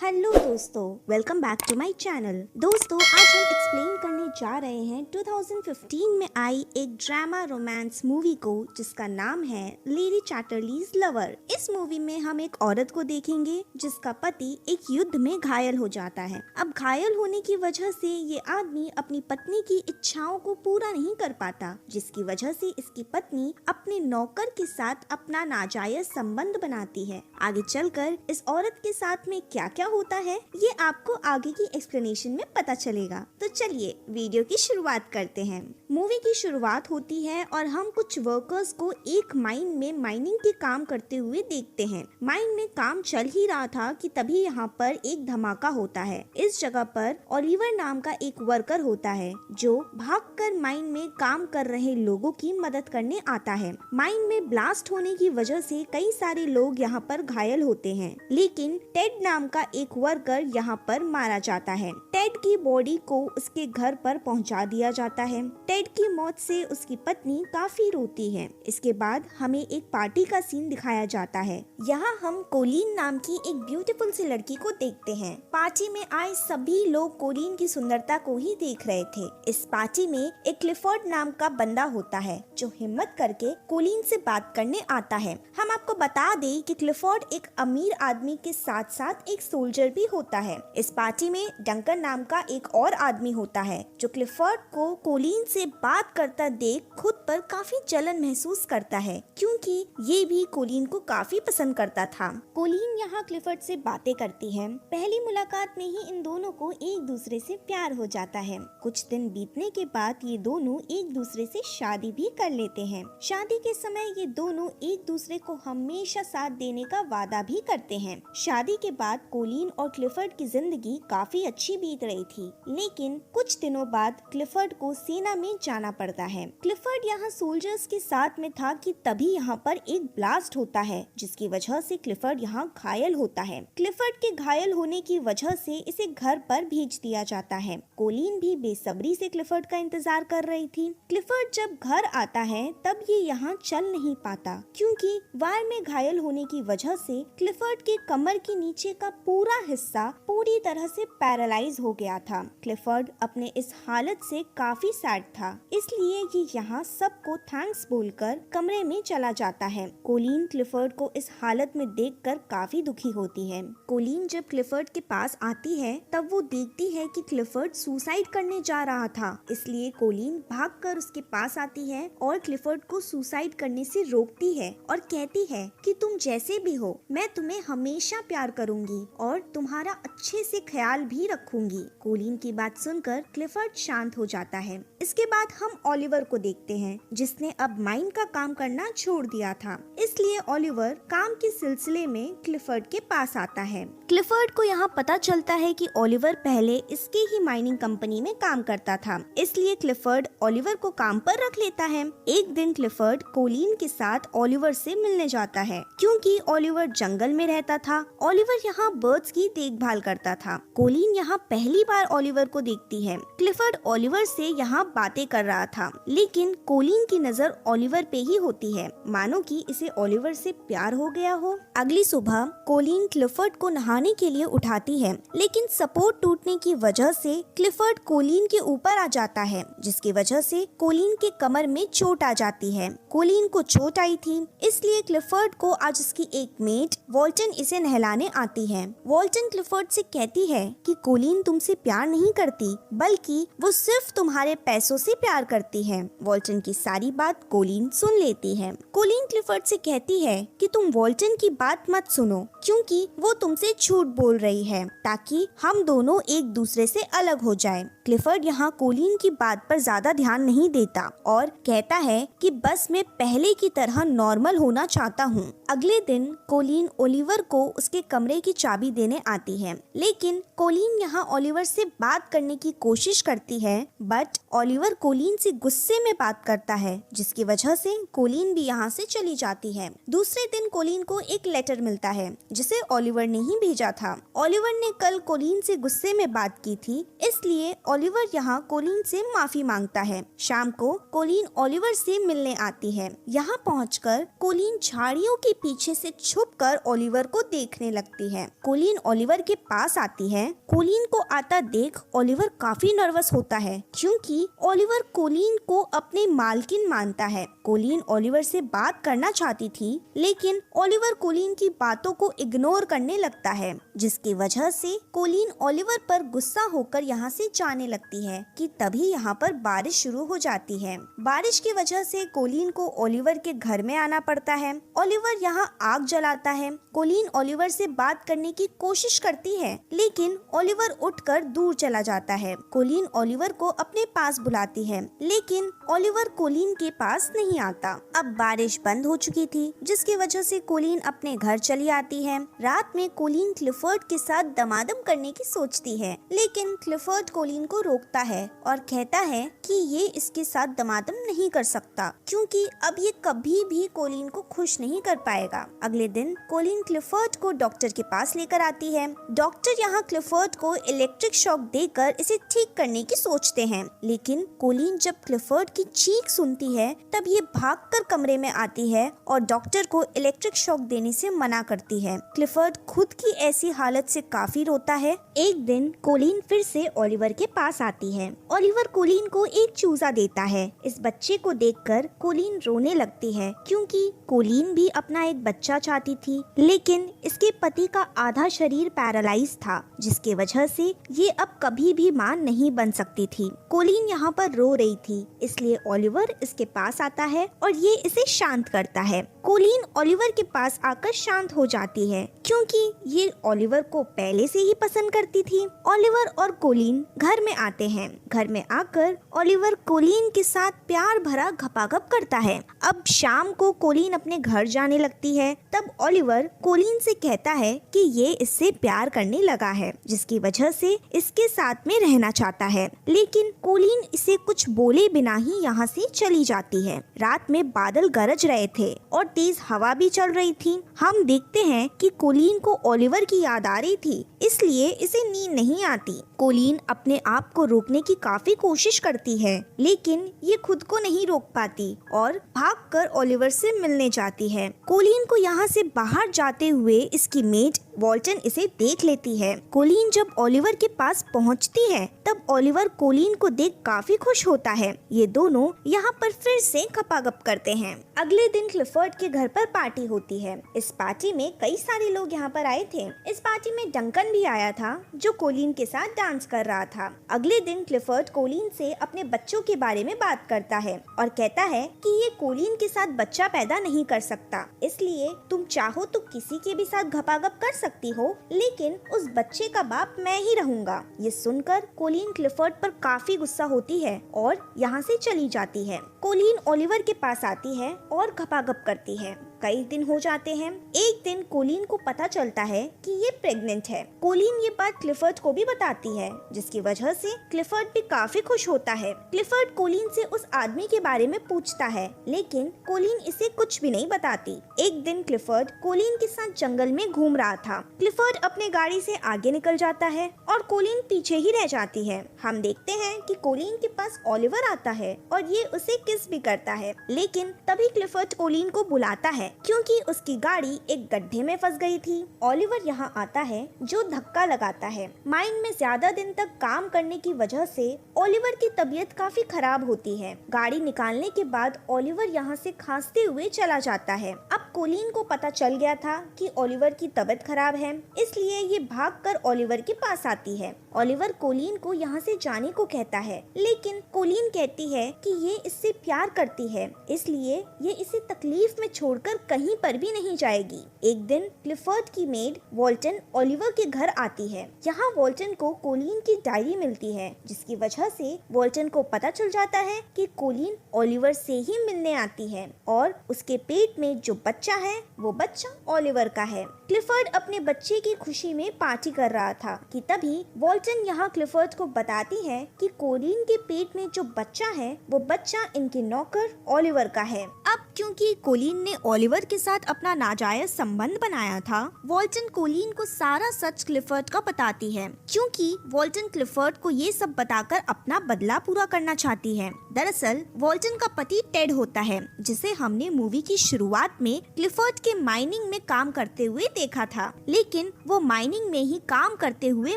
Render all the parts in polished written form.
Hello दोस्तों, welcome back to my channel. दोस्तों, आज हम एक्सप्लेन करने जा रहे हैं 2015 में आई एक ड्रामा रोमांस मूवी को जिसका नाम है लेडी चैटरलीज लवर। इस मूवी में हम एक औरत को देखेंगे जिसका पति एक युद्ध में घायल हो जाता है। अब घायल होने की वजह से ये आदमी अपनी पत्नी की इच्छाओं को पूरा नहीं कर पाता, जिसकी वजह से इसकी पत्नी अपने नौकर के साथ अपना नाजायज संबंध बनाती है। आगे चलकर इस औरत के साथ में क्या क्या होता है ये आपको आगे की एक्सप्लेनेशन में पता चलेगा। तो चलिए वीडियो की शुरुआत करते हैं। मूवी की शुरुआत होती है और हम कुछ वर्कर्स को एक माइन में माइनिंग के काम करते हुए देखते हैं। माइन में काम चल ही रहा था कि तभी यहाँ पर एक धमाका होता है। इस जगह पर ओलिवर नाम का एक वर्कर होता है जो भागकर माइन में काम कर रहे लोगों की मदद करने आता है। माइन में ब्लास्ट होने की वजह से कई सारे लोग यहाँ पर घायल होते हैं, लेकिन टेड नाम का एक वर्कर यहाँ पर मारा जाता है। टेड की बॉडी को उसके घर पर पहुँचा दिया जाता है। टेड की मौत से उसकी पत्नी काफी रोती है। इसके बाद हमें एक पार्टी का सीन दिखाया जाता है। यहाँ हम कोलिन नाम की एक ब्यूटीफुल सी लड़की को देखते हैं। पार्टी में आए सभी लोग कोलिन की सुंदरता को ही देख रहे थे। इस पार्टी में एक क्लिफोर्ड नाम का बंदा होता है जो हिम्मत करके कोलिन से बात करने आता है। हम आपको बता दें कि क्लिफोर्ड एक अमीर आदमी के साथ साथ एक सोल्जर भी होता है। इस पार्टी में डंकन नाम का एक और आदमी होता है जो क्लिफोर्ड को कोलिन से बात करता देख खुद पर काफी जलन महसूस करता है, क्योंकि ये भी कोलिन को काफी पसंद करता था। कोलिन यहाँ क्लिफोर्ड से बातें करती है। पहली मुलाकात में ही इन दोनों को एक दूसरे से प्यार हो जाता है। कुछ दिन बीतने के बाद ये दोनों एक दूसरे से शादी भी कर लेते हैं। शादी के समय ये दोनों एक दूसरे को हमेशा साथ देने का वादा भी करते हैं। शादी के बाद कोलिन और क्लिफोर्ड की जिंदगी काफी अच्छी बीत रही थी, लेकिन कुछ दिनों बाद क्लिफोर्ड को सेना में जाना पड़ता है। क्लिफोर्ड यहाँ सोल्जर्स के साथ में था कि तभी यहाँ पर एक ब्लास्ट होता है, जिसकी वजह से क्लिफोर्ड यहाँ घायल होता है। क्लिफोर्ड के घायल होने की वजह से इसे घर पर भेज दिया जाता है। कोलिन भी बेसब्री से क्लिफोर्ड का इंतजार कर रही थी। क्लिफोर्ड जब घर आता है तब ये यहाँ चल नहीं पाता, क्योंकि वार में घायल होने की वजह से क्लिफोर्ड के कमर के नीचे का पूरा हिस्सा पूरी तरह से पैरालाइज हो गया था। क्लिफोर्ड अपने इस हालत से काफी सैड था, इसलिए ये यहाँ सबको थैंक्स बोलकर कमरे में चला जाता है। कोलिन क्लिफोर्ड को इस हालत में देखकर काफी दुखी होती है। कोलिन जब क्लिफोर्ड के पास आती है तब वो देखती है कि क्लिफोर्ड सुसाइड करने जा रहा था, इसलिए कोलिन भागकर उसके पास आती है और क्लिफोर्ड को सुसाइड करने से रोकती है और कहती है कि तुम जैसे भी हो, मैं तुम्हें हमेशा प्यार करूंगी और तुम्हारा अच्छे से ख्याल भी रखूंगी। कोलिन की बात सुनकर क्लिफोर्ड शांत हो जाता है। इसके बाद हम ओलिवर को देखते हैं, जिसने अब माइन का काम करना छोड़ दिया था, इसलिए ओलिवर काम के सिलसिले में क्लिफोर्ड के पास आता है। क्लिफोर्ड को यहाँ पता चलता है कि ओलिवर पहले इसके ही माइनिंग कंपनी में काम करता था, इसलिए क्लिफोर्ड ओलिवर को काम पर रख लेता है। एक दिन क्लिफोर्ड कोलिन के साथ ओलिवर से मिलने जाता है, क्योंकि ओलिवर जंगल में रहता था। ओलिवर यहाँ बर्ड्स की देखभाल करता था। कोलिन यहाँ पहली बार ओलिवर को देखती है। क्लिफोर्ड ओलिवर से यहाँ बातें कर रहा था, लेकिन कोलिन की नजर ओलिवर पे ही होती है, मानो कि इसे ओलिवर से प्यार हो गया हो। अगली सुबह कोलिन क्लिफोर्ड को नहाने के लिए उठाती है, लेकिन सपोर्ट टूटने की वजह से क्लिफोर्ड कोलिन के ऊपर आ जाता है, जिसकी वजह से कोलिन के कमर में चोट आ जाती है। कोलिन को चोट आई थी, इसलिए क्लिफोर्ड को आज उसकी एक मेट वॉल्टन इसे नहलाने आती है। वॉल्टन क्लिफोर्ड से कहती है कि कोलिन तुमसे प्यार नहीं करती, बल्कि वो सिर्फ तुम्हारे पैसों से प्यार करती है। वॉल्टन की सारी बात कोलिन सुन लेती है। कोलिन क्लिफोर्ड से कहती है कि तुम वॉल्टन की बात मत सुनो, क्योंकि वो तुमसे झूठ बोल रही है ताकि हम दोनों एक दूसरे से अलग हो जाएं। क्लिफोर्ड यहाँ कोलिन की बात पर ज्यादा ध्यान नहीं देता और कहता है कि बस मैं पहले की तरह नॉर्मल होना चाहता हूँ। अगले दिन कोलिन ओलिवर को उसके कमरे की चाबी देने आती है, लेकिन कोलिन यहाँ ओलिवर से बात करने की कोशिश करती है, बट ओलिवर कोलिन से गुस्से में बात करता है, जिसकी वजह से कोलिन भी यहाँ से चली जाती है। दूसरे दिन कोलिन को एक लेटर मिलता है जिसे ओलिवर ने ही भेजा था। ओलिवर ने कल कोलिन से गुस्से में बात की थी, इसलिए ओलिवर यहाँ कोलिन से माफी मांगता है। शाम को कोलिन ओलिवर से मिलने आती है। यहाँ पहुंचकर कोलिन झाड़ियों के पीछे से छुपकर ओलिवर को देखने लगती है। कोलिन ओलिवर के पास आती है। कोलिन को आता देख ओलिवर काफी नर्वस होता है, क्योंकि ओलिवर कोलिन को अपने मालकिन मानता है। कोलिन ओलिवर से बात करना चाहती थी, लेकिन ओलिवर कोलिन की बातों को इग्नोर करने लगता है, जिसकी वजह से कोलिन ओलिवर पर गुस्सा होकर यहाँ से जाने लगती है कि तभी यहाँ पर बारिश शुरू हो जाती है। बारिश की वजह से कोलिन को ओलिवर के घर में आना पड़ता है। ओलिवर यहाँ आग जलाता है। कोलिन ओलिवर से बात करने की कोशिश करती है, लेकिन ओलिवर उठकर दूर चला जाता है। कोलिन ओलिवर को अपने पास बुलाती है, लेकिन ओलिवर कोलिन के पास नहीं आता। अब बारिश बंद हो चुकी थी, जिसकी वजह से कोलिन अपने घर चली आती है। रात में कोलिन क्लिफर्ड के साथ दमादम करने की सोचती है, लेकिन क्लिफर्ड कोलिन को रोकता है और कहता है कि ये इसके साथ दमादम नहीं कर सकता, क्योंकि अब ये कभी भी कोलिन को खुश नहीं कर पाएगा। अगले दिन कोलिन क्लिफर्ड को डॉक्टर के पास लेकर आती है। डॉक्टर यहाँ क्लिफर्ड को इलेक्ट्रिक शॉक देकर इसे ठीक करने की सोचते हैं, लेकिन कोलिन जब क्लिफर्ड की चीख सुनती है तब ये भागकर कमरे में आती है और डॉक्टर को इलेक्ट्रिक शॉक देने से मना करती है। क्लिफर्ड खुद की ऐसी हालत से काफी रोता है। एक दिन कोलिन फिर से ओलिवर के पास आती है। ओलिवर कोलिन को एक चूजा देता है। इस बच्चे को देखकर कोलिन रोने लगती है, क्योंकि कोलिन भी अपना एक बच्चा चाहती थी, लेकिन इसके पति का आधा शरीर पैरालाइज था, जिसकी वजह से ये अब कभी भी मां नहीं बन सकती थी। कोलिन यहाँ पर रो रही थी, इसलिए ओलिवर इसके पास आता है और ये इसे शांत करता है। कोलिन ओलिवर के पास आकर शांत हो जाती है, क्योंकि ये ओलिवर को पहले से ही पसंद करती थी। ओलिवर और कोलिन घर में आते हैं। घर में आकर ओलिवर कोलिन के साथ प्यार भरा घपाघप करता है। अब शाम को कोलिन अपने घर जाने लगती है। तब ओलिवर कोलिन से कहता है कि ये इससे प्यार करने लगा है, जिसकी वजह से इसके साथ में रहना चाहता है, लेकिन कोलिन इसे कुछ बोले बिना ही यहाँ से चली जाती है। रात में बादल गरज रहे थे और तेज हवा भी चल रही थी। हम देखते हैं कि कोलिन को ओलिवर की याद आ रही थी, इसलिए इसे नींद नहीं आती। कोलिन अपने आप को रोकने की काफी कोशिश करती है, लेकिन ये खुद को नहीं रोक पाती और भागकर ओलिवर से मिलने जाती है। कोलिन को यहाँ से बाहर जाते हुए इसकी मेड वॉल्टन इसे देख लेती है। कोलिन जब ओलिवर के पास पहुँचती है, तब ओलिवर कोलिन को देख काफी खुश होता है। ये दोनों यहाँ पर फिर से खपागप करते हैं। अगले दिन क्लिफर्ड के घर पर पार्टी होती है। इस पार्टी में कई सारे लोग यहाँ पर आए थे। इस पार्टी में डंकन भी आया था, जो कोलिन के साथ डांस कर रहा था। अगले दिन क्लिफर्ड कोलिन से अपने बच्चों के बारे में बात करता है और कहता है कि ये कोलिन के साथ बच्चा पैदा नहीं कर सकता, इसलिए तुम चाहो तो किसी के भी साथ घपाघप कर सकती हो, लेकिन उस बच्चे का बाप मैं ही रहूंगा। ये सुनकर कोलिन क्लिफर्ड पर काफी गुस्सा होती है और यहाँ से चली जाती है। कोलिन ओलिवर के पास आती है और घपाघप करती है। कई दिन हो जाते हैं। एक दिन कोलिन को पता चलता है कि ये प्रेग्नेंट है। कोलिन ये बात क्लिफर्ड को भी बताती है, जिसकी वजह से क्लिफर्ड भी काफी खुश होता है। क्लिफर्ड कोलिन से उस आदमी के बारे में पूछता है, लेकिन कोलिन इसे कुछ भी नहीं बताती। एक दिन क्लिफर्ड कोलिन के साथ जंगल में घूम रहा था। क्लिफर्ड अपने गाड़ी से आगे निकल जाता है और कोलिन पीछे ही रह जाती है। हम देखते हैं कि कोलिन के पास ओलिवर आता है और ये उसे किस भी करता है, लेकिन तभी क्लिफर्ड कोलिन को बुलाता है, क्योंकि उसकी गाड़ी एक गड्ढे में फंस गई थी। ओलिवर यहाँ आता है, जो धक्का लगाता है। माइन में ज्यादा दिन तक काम करने की वजह से ओलिवर की तबीयत काफी खराब होती है। गाड़ी निकालने के बाद ओलिवर यहाँ से खांसते हुए चला जाता है। अब कोलिन को पता चल गया था कि ओलिवर की तबीयत खराब है, इसलिए ये भागकर ओलिवर के पास आती है। ओलिवर कोलिन को यहाँ से जाने को कहता है, लेकिन कोलिन कहती है कि ये इससे प्यार करती है, इसलिए ये इसे तकलीफ में छोड़कर कहीं पर भी नहीं जाएगी। एक दिन क्लिफर्ड की मेड वॉल्टन ओलिवर के घर आती है। यहाँ वॉल्टन को कोलिन की डायरी मिलती है, जिसकी वजह से वॉल्टन को पता चल जाता है कि कोलिन ओलिवर से ही मिलने आती है और उसके पेट में जो बच्चा है वो बच्चा ओलिवर का है। क्लिफर्ड अपने बच्चे की खुशी में पार्टी कर रहा था कि तभी वॉल्टन यहाँ क्लिफर्ड को बताती है कि कोलिन के पेट में जो बच्चा है वो बच्चा इनके नौकर ओलिवर का है। अब क्योंकि कोलिन ने ओलिवर के साथ अपना नाजायज संबंध बनाया था, वॉल्टन कोलिन को सारा सच क्लिफर्ड का बताती है, क्योंकि वॉल्टन क्लिफर्ड को ये सब बताकर अपना बदला पूरा करना चाहती है। दरअसल वॉल्टन का पति टेड होता है, जिसे हमने मूवी की शुरुआत में क्लिफर्ड के माइनिंग में काम करते हुए देखा था, लेकिन वो माइनिंग में ही काम करते हुए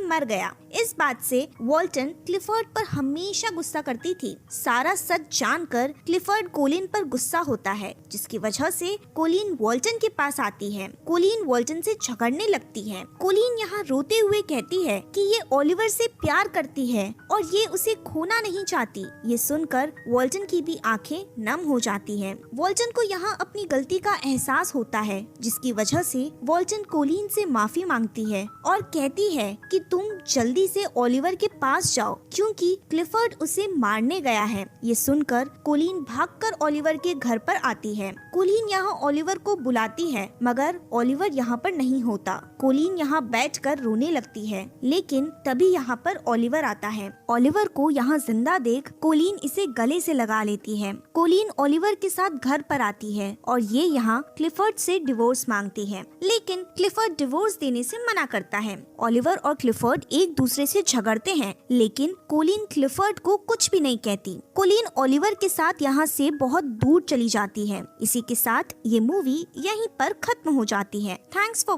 मर गया। इस बात से वॉल्टन क्लिफर्ड पर हमेशा गुस्सा करती थी। सारा सच जानकर क्लिफर्ड कोलिन पर गुस्सा होता है, जिसकी वजह से कोलिन वॉल्टन के पास आती है। कोलिन वॉल्टन से झगड़ने लगती है। कोलिन यहाँ रोते हुए कहती है कि ये ओलिवर से प्यार करती है और ये उसे खोना नहीं चाहती। ये सुनकर वॉल्टन की भी आंखें नम हो जाती हैं। वॉल्टन को यहाँ अपनी गलती का एहसास होता है, जिसकी वजह से वॉल्टन कोलिन से माफी मांगती है और कहती है कि तुम जल्दी से ओलिवर के पास जाओ, क्योंकि क्लिफर्ड उसे मारने गया है। ये सुनकर कोलिन भागकर ओलिवर के घर पर आती है। कोलिन यहाँ ओलिवर को बुलाती है, मगर ओलिवर यहाँ पर नहीं होता। कोलिन यहाँ बैठकर रोने लगती है, लेकिन तभी यहाँ पर ओलिवर आता है। ओलिवर को यहाँ जिंदा देख कोलिन इसे गले से लगा लेती है। कोलिन ओलिवर के साथ घर पर आती है और ये यहाँ क्लिफर्ड से डिवोर्स मांगती है, लेकिन क्लिफर्ड डिवोर्स देने से मना करता है। ओलिवर और क्लिफर्ड एक दूसरे से झगड़ते हैं, लेकिन कोलिन क्लिफर्ड को कुछ भी नहीं कहती। कोलिन ओलिवर के साथ यहाँ से बहुत दूर चली जाती है। इसी के साथ ये मूवी यहीं पर खत्म हो जाती है। Thanks for